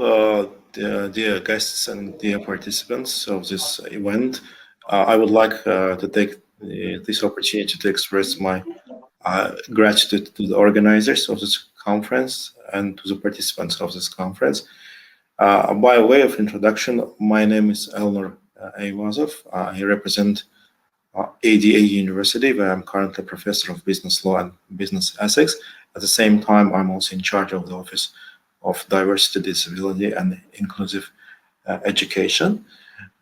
dear guests and dear participants of this event. I would like to take this opportunity to express my gratitude to the organizers of this conference and to the participants of this conference. By way of introduction, my name is Elnur Eyvazov. I represent ADA University, where I'm currently professor of business law and business ethics. At the same time, I'm also in charge of the Office of Diversity, Disability, and Inclusive Education.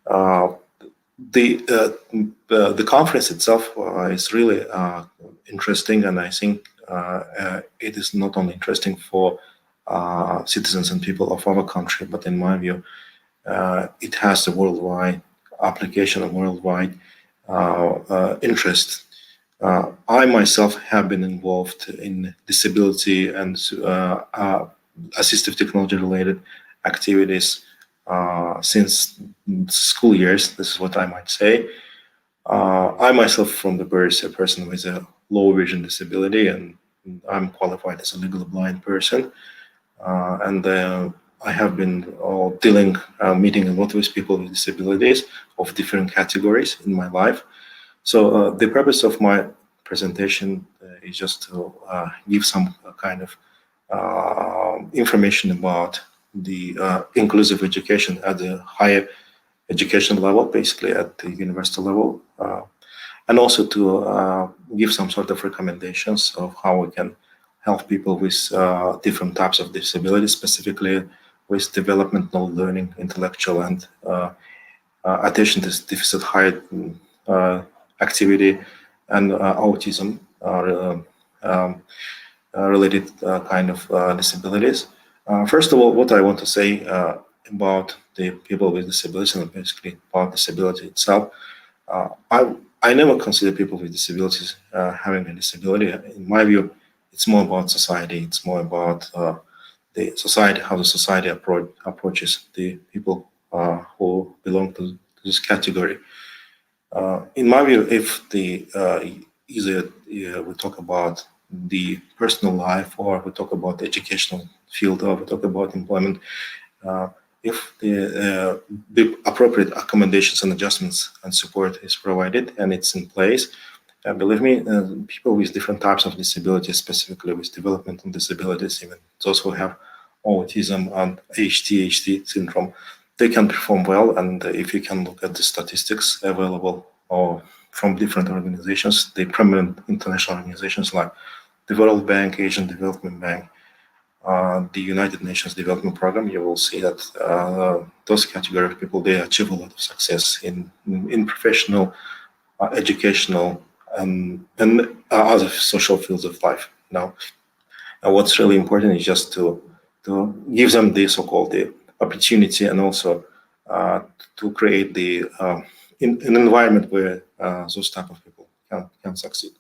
The conference itself is really interesting, and I think it is not only interesting for citizens and people of our country, but in my view, it has a worldwide application, a worldwide interest. I myself have been involved in disability and assistive technology related activities since school years. This is what I might say. I myself from the birth a person with a low vision disability, and I'm qualified as a legally blind person. I have been meeting a lot with people with disabilities of different categories in my life. So the purpose of my presentation is just to give some kind of information about the inclusive education at the higher education level, basically at the university level, and also to give some sort of recommendations of how we can help people with different types of disabilities, specifically with developmental learning, intellectual and attention deficit height activity, and autism related kind of disabilities. First of all, what I want to say about the people with disabilities and basically about disability itself, I never consider people with disabilities having a disability. In my view, it's more about society. It's more about the society, how the society approaches the people who belong to this category. In my view, if either we talk about the personal life, or we talk about the educational field, or we talk about employment, if the appropriate accommodations and adjustments and support is provided and it's in place, believe me, people with different types of disabilities, specifically with developmental disabilities, even those who have autism and ADHD syndrome, they can perform well. And if you can look at the statistics available from different organizations, the prominent international organizations like the World Bank, Asian Development Bank, the United Nations Development Program, you will see that those category of people, they achieve a lot of success in professional, educational, and other social fields of life. Now, what's really important is just to give them the so-called the opportunity, and also to create the an environment where those type of people can succeed.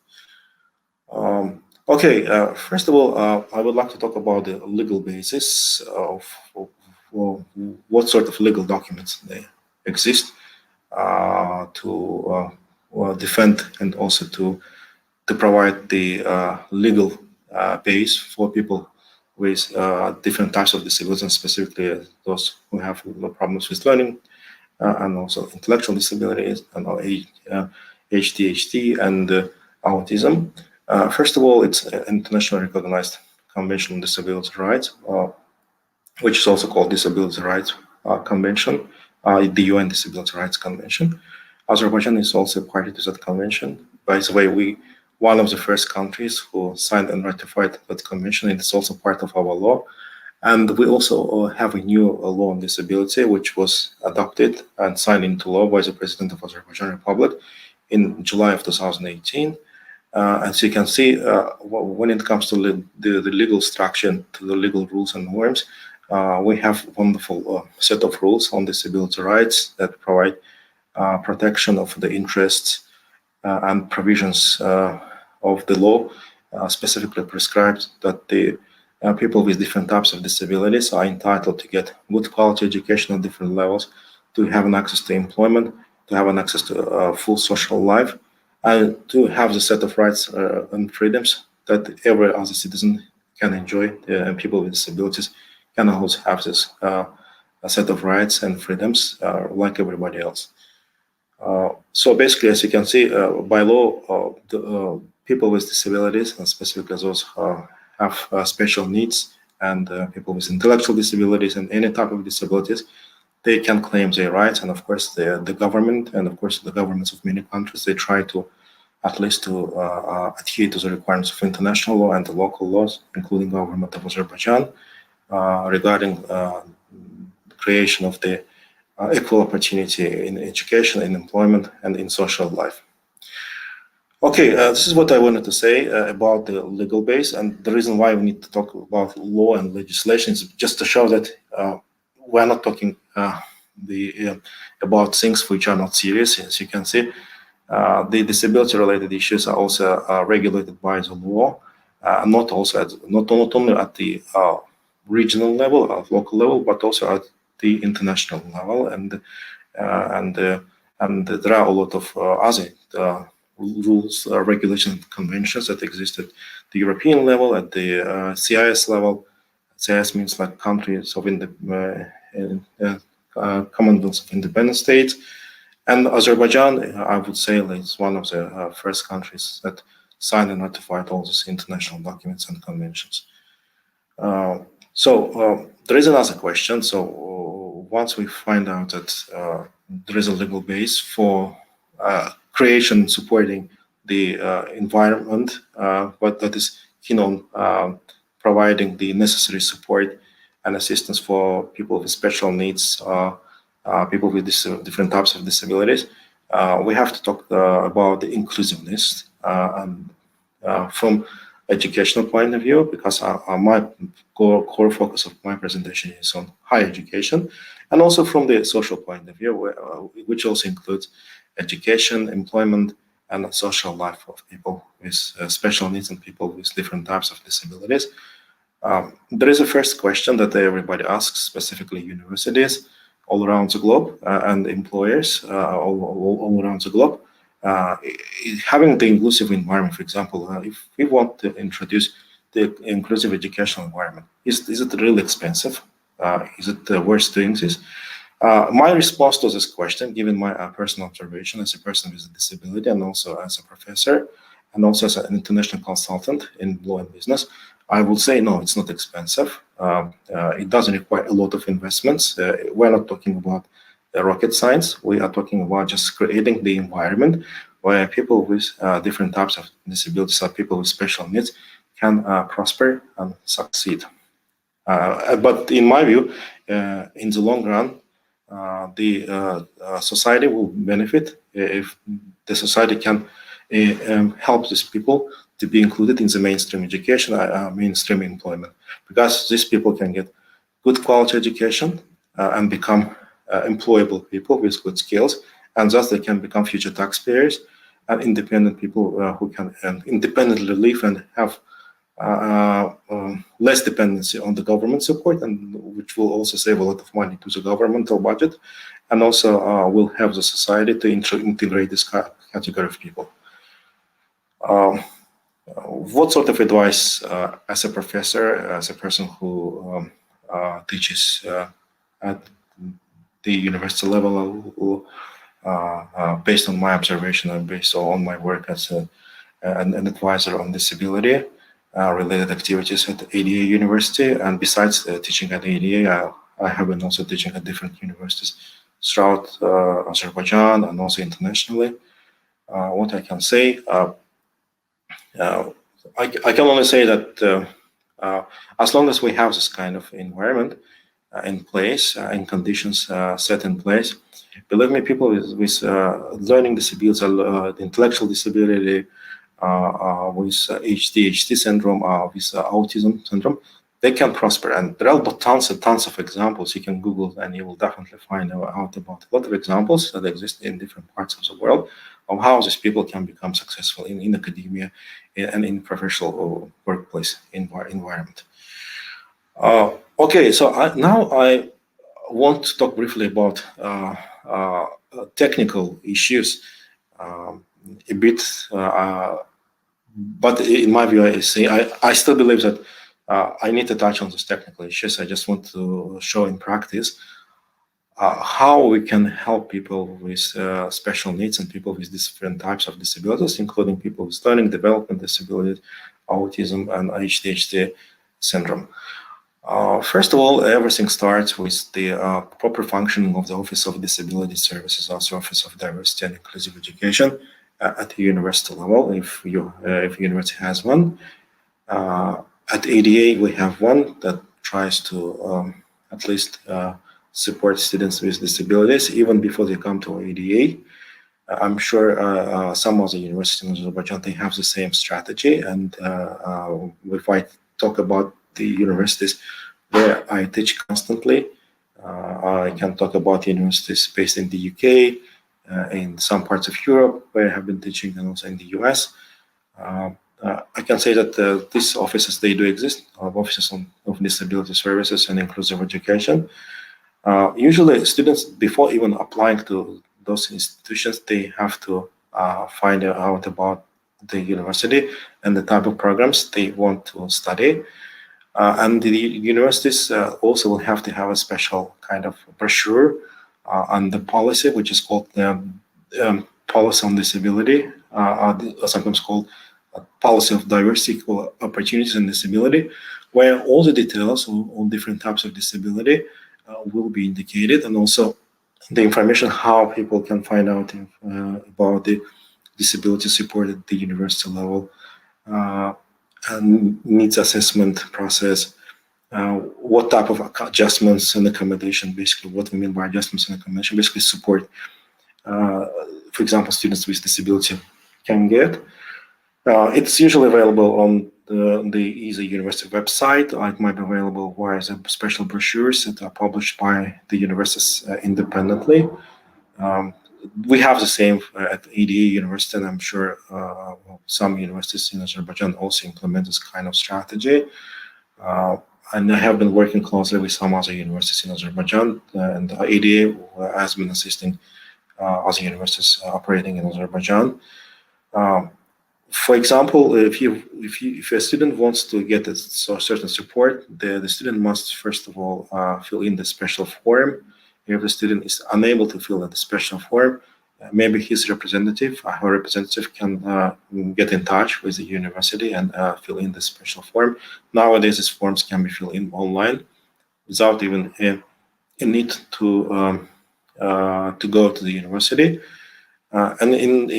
First of all, I would like to talk about the legal basis of what sort of legal documents they exist to defend and also to provide the legal base for people with different types of disabilities, and specifically those who have problems with learning and also intellectual disabilities and ADHD and autism. First of all, it's an internationally recognized Convention on Disability Rights, which is also called Disability Rights Convention, the UN Disability Rights Convention. Azerbaijan is also party to that convention. By the way, one of the first countries who signed and ratified that convention, and it's also part of our law. And we also have a new law on disability, which was adopted and signed into law by the President of Azerbaijan Republic in July of 2018. As you can see, when it comes to the legal structure, to the legal rules and norms, we have a wonderful set of rules on disability rights that provide protection of the interests and provisions of the law, specifically prescribed that the people with different types of disabilities are entitled to get good quality education at different levels, to have an access to employment, to have an access to a full social life, and to have the set of rights and freedoms that every other citizen can enjoy, and people with disabilities can also have this a set of rights and freedoms like everybody else. So basically, as you can see, by law, the people with disabilities, and specifically those who have special needs, and people with intellectual disabilities and any type of disabilities, they can claim their rights. And of course, the government, and of course the governments of many countries, they try to at least to adhere to the requirements of international law and the local laws, including government of Azerbaijan, regarding creation of the equal opportunity in education, in employment, and in social life. Okay, this is what I wanted to say about the legal base, and the reason why we need to talk about law and legislation is just to show that we're not talking about things which are not serious. As you can see, the disability-related issues are also regulated by the law, not only at the regional level, local level, but also at the international level, and there are a lot of other rules, regulations, conventions that exist at the European level, at the CIS level. CIS means like countries of Commonwealth of Independent States, and Azerbaijan, I would say, is one of the first countries that signed and ratified all these international documents and conventions. So there is another question. So once we find out that there is a legal base for creation supporting the environment, but that is keen on providing the necessary support and assistance for people with special needs, people with different types of disabilities, we have to talk about the inclusiveness and from educational point of view, because my core focus of my presentation is on higher education, and also from the social point of view, which also includes education, employment, and social life of people with special needs and people with different types of disabilities. There is a first question that everybody asks, specifically universities all around the globe and employers all around the globe. Having the inclusive environment, for example, if we want to introduce the inclusive educational environment, is it really expensive? Is it worth doing this? My response to this question, given my personal observation as a person with a disability and also as a professor and also as an international consultant in law and business, I would say no, it's not expensive. It doesn't require a lot of investments. We're not talking about rocket science. We are talking about just creating the environment where people with different types of disabilities or people with special needs can prosper and succeed. But in my view, in the long run, the society will benefit if the society can help these people to be included in the mainstream education, mainstream employment, because these people can get good quality education and become employable people with good skills, and thus they can become future taxpayers and independent people who can independently live and have less dependency on the government support, and which will also save a lot of money to the governmental budget, and also will help the society to integrate this category of people. What sort of advice, as a professor, as a person who teaches at the university level, based on my observation and based on my work as an advisor on disability related activities at ADA University, and besides teaching at ADA, I have been also teaching at different universities throughout Azerbaijan and also internationally. What I can say, I can only say that as long as we have this kind of environment in place, in conditions set in place, believe me, people with learning disabilities, intellectual disability, with ADHD syndrome, with autism syndrome, they can prosper. And there are tons and tons of examples. You can Google and you will definitely find out about a lot of examples that exist in different parts of the world of how these people can become successful in academia and in professional workplace environment. Okay, so now I want to talk briefly about technical issues a bit, but in my view, I still believe that I need to touch on these technical issues. I just want to show in practice how we can help people with special needs and people with different types of disabilities, including people with learning development disabilities, autism, and ADHD syndrome. First of all, everything starts with the proper functioning of the Office of Disability Services, also Office of Diversity and Inclusive Education at the university level, if university has one. At ADA, we have one that tries to at least support students with disabilities even before they come to ADA. I'm sure some of the universities in Azerbaijan, they have the same strategy. And if I talk about the universities where I teach constantly, I can talk about universities based in the UK, in some parts of Europe where I have been teaching, and also in the US. I can say that these offices, they do exist, offices of disability services and inclusive education. Usually students, before even applying to those institutions, they have to find out about the university and the type of programs they want to study. And the universities also will have to have a special kind of brochure on the policy, which is called the Policy on Disability, sometimes called Policy of Diversity, Equal Opportunities and Disability, where all the details on different types of disability will be indicated, and also the information how people can find out about the disability support at the university level, and needs assessment process, what type of adjustments and accommodation, basically what we mean by adjustments and accommodation, basically support, for example, students with disability can get. It's usually available on the EASY University website. It might be available via special brochures that are published by the universities independently. We have the same at EDA University, and I'm sure some universities in Azerbaijan also implement this kind of strategy. And I have been working closely with some other universities in Azerbaijan, and EDA has been assisting other universities operating in Azerbaijan. For example, if a student wants to get a certain support, the student must first of all fill in the special form. If the student is unable to fill in the special form, maybe his representative, her representative, can get in touch with the university and fill in the special form. Nowadays, these forms can be filled in online without even a need to go to the university. And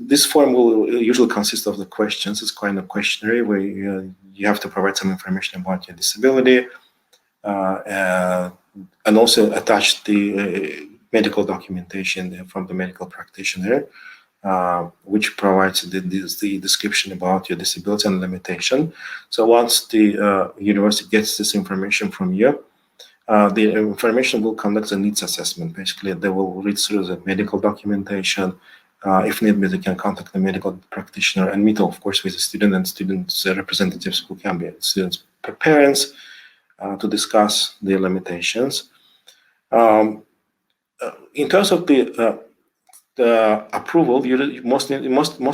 this form will usually consist of the questions. It's kind of questionnaire where you have to provide some information about your disability, and also attach the medical documentation from the medical practitioner, which provides the description about your disability and limitation. So once the university gets this information from you, the information will conduct a needs assessment. Basically, they will read through the medical documentation. If need be, they can contact the medical practitioner and meet, of course, with the student and students' representatives, who can be students' parents, to discuss the limitations. In terms of the approval, most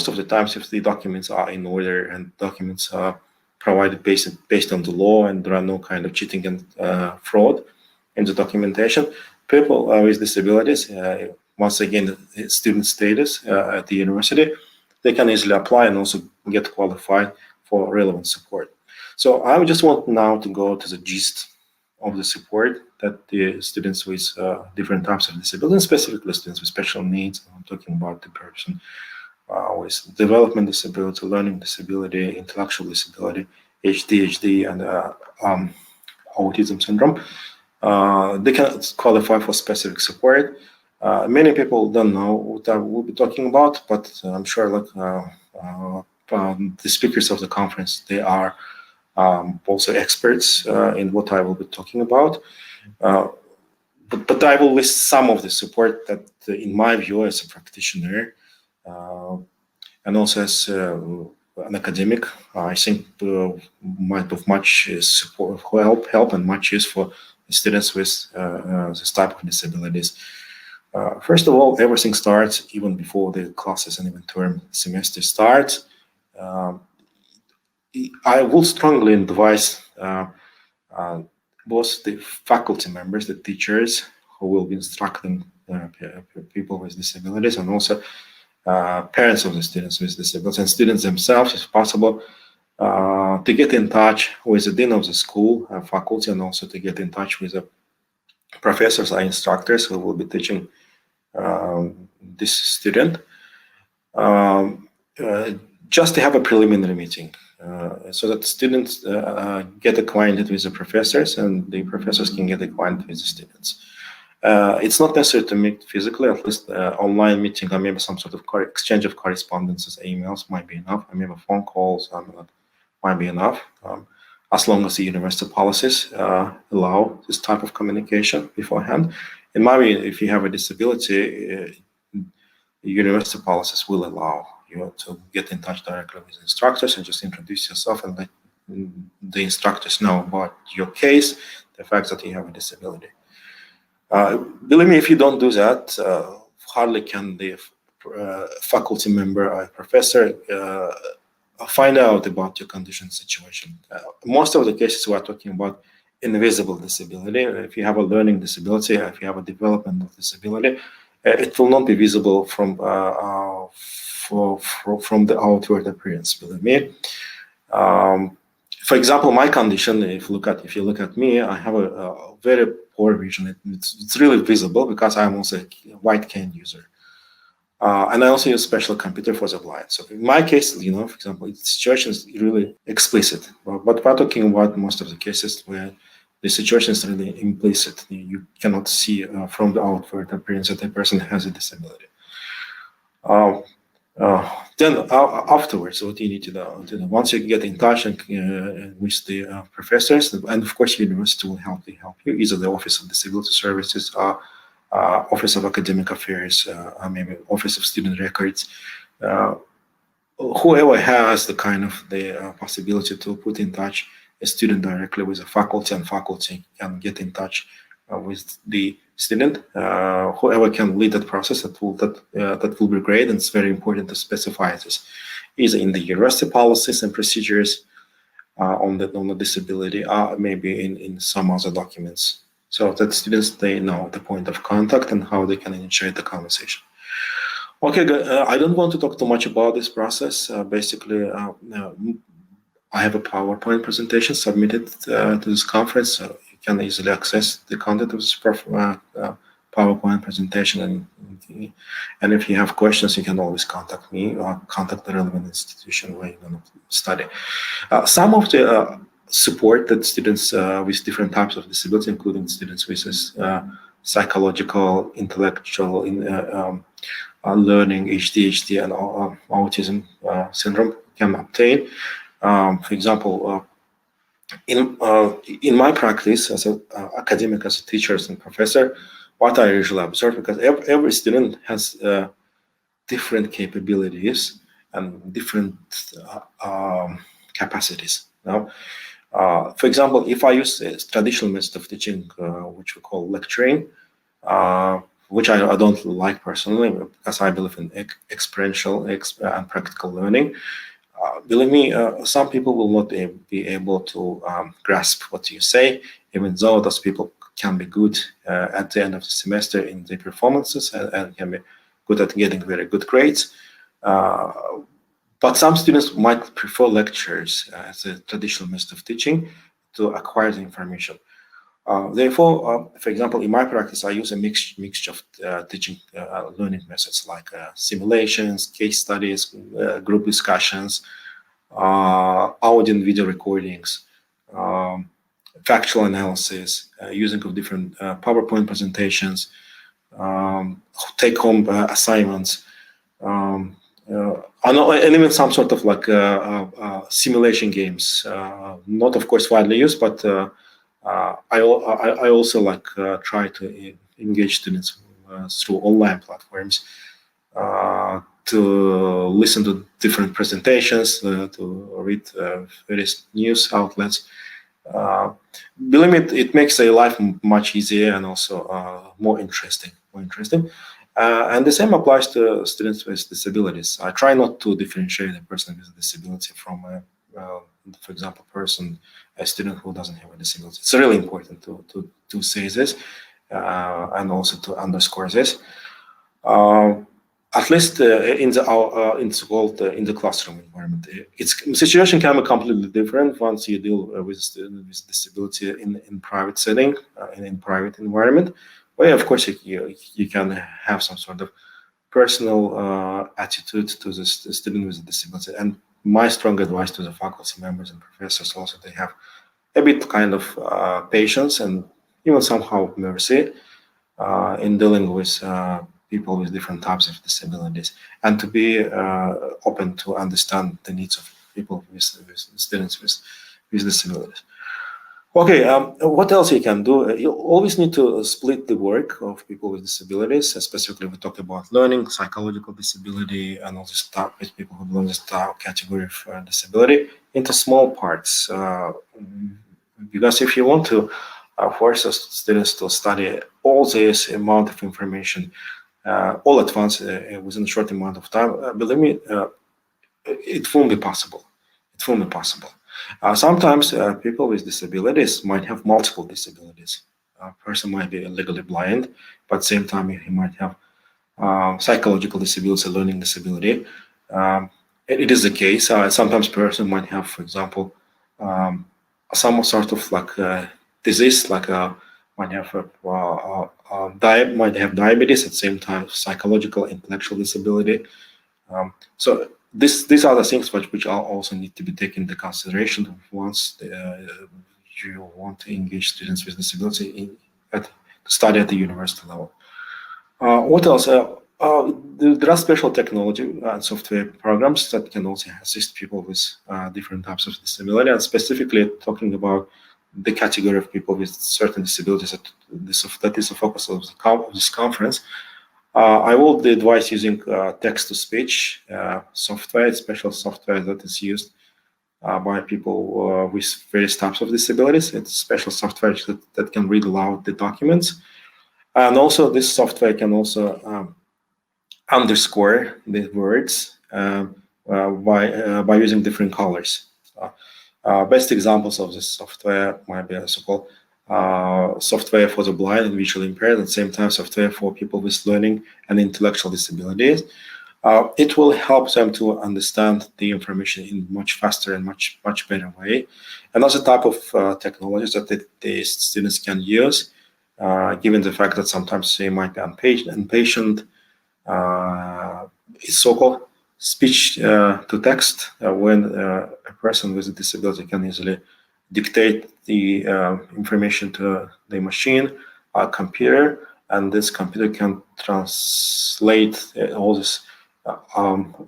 of the times, if the documents are in order and documents are provided based on the law, and there are no kind of cheating and fraud in the documentation, people with disabilities, once again, the student status at the university, they can easily apply and also get qualified for relevant support. So I would just want now to go to the gist of the support that the students with different types of disabilities, specifically students with special needs, I'm talking about the person with development disability, learning disability, intellectual disability, ADHD, and autism syndrome, they can qualify for specific support. Many people don't know what I will be talking about, but I'm sure the speakers of the conference, they are also experts in what I will be talking about. But I will list some of the support that, in my view, as a practitioner, and also as an academic, I think might have much support, help and much use for students with this type of disabilities. First of all, everything starts even before the classes and even term semester starts. I will strongly advise both the faculty members, the teachers who will be instructing people with disabilities, and also parents of the students with disabilities, and students themselves, if possible, to get in touch with the dean of the school, faculty, and also to get in touch with the professors or instructors who will be teaching this student, just to have a preliminary meeting, so that students get acquainted with the professors, and the professors can get acquainted with the students. It's not necessary to meet physically, at least online meeting, or maybe some sort of exchange of correspondences, emails might be enough, or maybe phone calls might be enough, as long as the university policies allow this type of communication beforehand. In my view, if you have a disability, university policies will allow you to get in touch directly with instructors and just introduce yourself and let the instructors know about your case, the fact that you have a disability. Believe me, if you don't do that, hardly can the faculty member or professor find out about your condition situation. Most of the cases we are talking about invisible disability. If you have a learning disability, if you have a developmental disability, it will not be visible from the outward appearance. Believe me. For example, my condition, if you look at me, I have a very poor vision. It's really visible because I'm also a white cane user. And I also use special computer for the blind. So in my case, for example, the situation is really explicit. But we're talking about most of the cases where the situation is really implicit. You cannot see from the outward appearance that a person has a disability. Then afterwards, what you need to do, once you get in touch with the professors, and of course, university will help you, either the Office of Disability Services, Office of Academic Affairs, maybe Office of Student Records, whoever has the kind of the possibility to put in touch a student directly with the faculty, and faculty can get in touch with the student. Whoever can lead that process, that will be great. And it's very important to specify this either in the university policies and procedures on the disability, maybe in some other documents, so that students, they know the point of contact and how they can initiate the conversation. Okay, good. I don't want to talk too much about this process. Basically, I have a PowerPoint presentation submitted to this conference, so you can easily access the content of this PowerPoint presentation. And if you have questions, you can always contact me or contact the relevant institution where you're going to study. Some of the support that students with different types of disability, including students with psychological, intellectual, learning, ADHD, and autism syndrome can obtain. For example, in my practice as an academic, as a teacher and professor, what I usually observe, because every student has different capabilities and different capacities. Now, for example, if I use a traditional method of teaching, which we call lecturing, which I don't like personally, because I believe in experiential and practical learning. Believe me, some people will not be able to grasp what you say, even though those people can be good at the end of the semester in their performances and can be good at getting very good grades. But some students might prefer lectures as a traditional method of teaching to acquire the information. Therefore, for example, in my practice, I use a mixture of teaching learning methods like simulations, case studies, group discussions, audio and video recordings, factual analysis, using of different PowerPoint presentations, take-home assignments, and even some sort of like simulation games. Not, of course, widely used, but I also like try to engage students through online platforms to listen to different presentations, to read various news outlets. Believe me, it makes their life much easier and also more interesting. And the same applies to students with disabilities. I try not to differentiate a person with a disability from a for example, a student who doesn't have a disability. It's really important to say this and also to underscore this. At least in the classroom environment, its situation can be completely different once you deal with students with disability in private setting, in private environment, where of course you can have some sort of personal attitude to the student with a disability. And my strong advice to the faculty members and professors also, they have a bit kind of patience and even somehow mercy in dealing with people with different types of disabilities, and to be open to understand the needs of people with students with disabilities. Okay, what else you can do? You always need to split the work of people with disabilities. Specifically, we talk about learning, psychological disability, and also start with people who belong to the category of disability into small parts. Because if you want to force students to study all this amount of information all at once within a short amount of time, believe me, it won't be possible. It won't be possible. Sometimes people with disabilities might have multiple disabilities. A person might be legally blind, but at the same time he might have psychological disability, learning disability. It is the case. Sometimes a person might have, for example, some sort of like disease, like might have diabetes at the same time, psychological, intellectual disability. So these are the things which also need to be taken into consideration once you want to engage students with disability to study at the university level. What else? There are special technology and software programs that can also assist people with different types of disability, and specifically talking about the category of people with certain disabilities that is the focus of this conference. I would advise using text-to-speech software, special software that is used by people with various types of disabilities. It's special software that can read aloud the documents. And also this software can also underscore the words by using different colors. Best examples of this software might be a so-called software for the blind and visually impaired, at the same time software for people with learning and intellectual disabilities. It will help them to understand the information in much faster and much better way. Another type of technologies that the students can use, given the fact that sometimes they might be impatient, is so-called speech to text, when a person with a disability can easily dictate the information to the machine, computer, and this computer can translate all this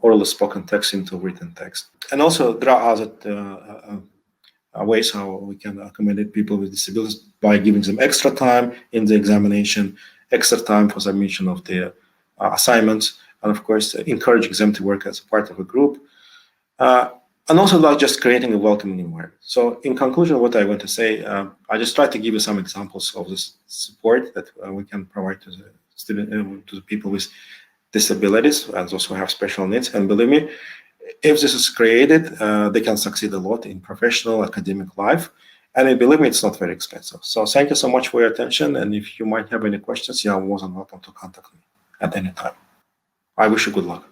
orally spoken text into written text. And also there are other ways how we can accommodate people with disabilities by giving them extra time in the examination, extra time for submission of the assignments, and of course encouraging them to work as a part of a group. And also like just creating a welcoming environment. So in conclusion, what I want to say, I just try to give you some examples of this support that we can provide to the student, to the people with disabilities and those who have special needs. And believe me, if this is created, they can succeed a lot in professional, academic life. And believe me, it's not very expensive. So thank you so much for your attention. And if you might have any questions, you are more than welcome to contact me at any time. I wish you good luck.